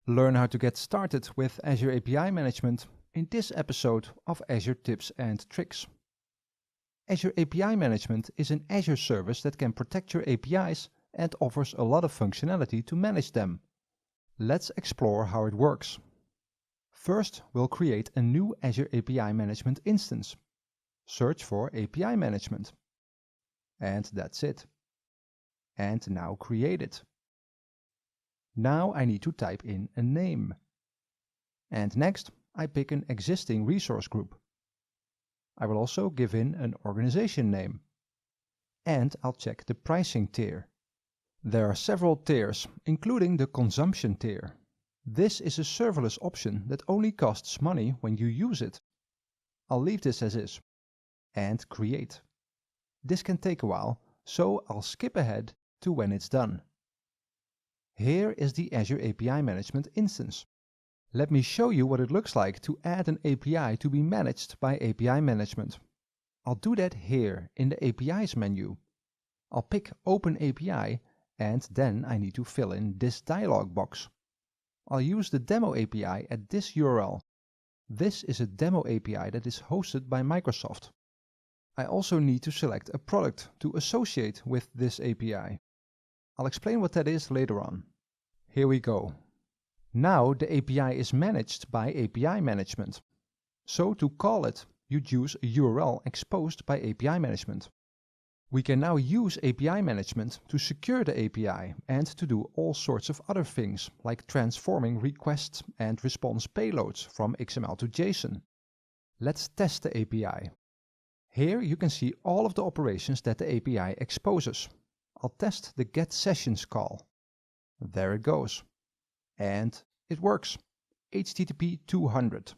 Learn how to get started with Azure API Management in this episode of Azure Tips and Tricks. Azure API Management is an Azure service that can protect your APIs and offers a lot of functionality to manage them. Let's explore how it works. First, we'll create a new Azure API Management instance. Search for API Management. And that's it. And now create it. Now I need to type in a name. And next, I pick an existing resource group. I will also give in an organization name. And I'll check the pricing tier. There are several tiers, including the consumption tier. This is a serverless option that only costs money when you use it. I'll leave this as is. And create. This can take a while, so I'll skip ahead to when it's done. Here is the Azure API Management instance. Let me show you what it looks like to add an API to be managed by API Management. I'll do that here in the APIs menu. I'll pick Open API and then I need to fill in this dialog box. I'll use the demo API at this URL. This is a demo API that is hosted by Microsoft. I also need to select a product to associate with this API. I'll explain what that is later on. Here we go. Now the API is managed by API Management. So to call it, you'd use a URL exposed by API Management. We can now use API Management to secure the API and to do all sorts of other things, like transforming requests and response payloads from XML to JSON. Let's test the API. Here you can see all of the operations that the API exposes. I'll test the getSessions call. There it goes. And it works. HTTP 200.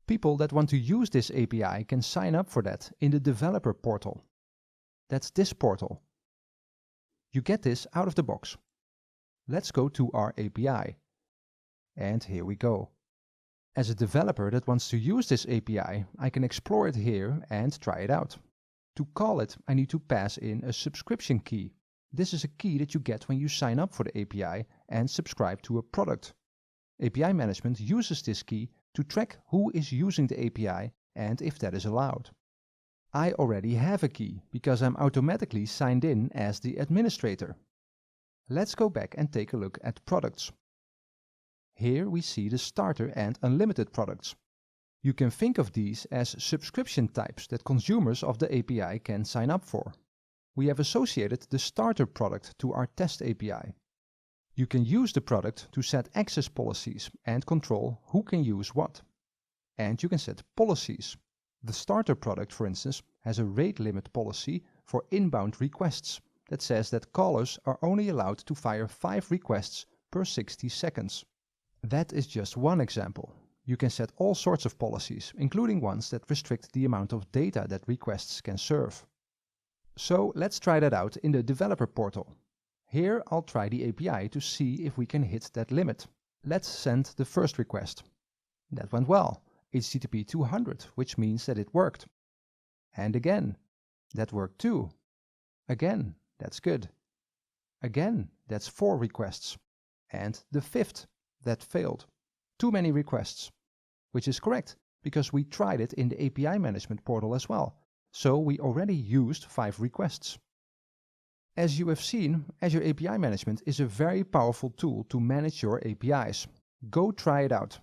People that want to use this API can sign up for that in the developer portal. That's this portal. You get this out of the box. Let's go to our API. And here we go. As a developer that wants to use this API, I can explore it here and try it out. To call it, I need to pass in a subscription key. This is a key that you get when you sign up for the API and subscribe to a product. API Management uses this key to track who is using the API and if that is allowed. I already have a key because I'm automatically signed in as the administrator. Let's go back and take a look at products. Here we see the starter and unlimited products. You can think of these as subscription types that consumers of the API can sign up for. We have associated the starter product to our test API. You can use the product to set access policies and control who can use what. And you can set policies. The starter product, for instance, has a rate limit policy for inbound requests that says that callers are only allowed to fire 5 requests per 60 seconds. That is just one example. You can set all sorts of policies, including ones that restrict the amount of data that requests can serve. So let's try that out in the developer portal. Here I'll try the API to see if we can hit that limit. Let's send the first request. That went well. HTTP 200, which means that it worked. And again, that worked too. Again, that's good. Again, that's 4 requests. And the 5th, that failed. Too many requests. Which is correct, because we tried it in the API Management portal as well. So we already used 5 requests. As you have seen, Azure API Management is a very powerful tool to manage your APIs. Go try it out.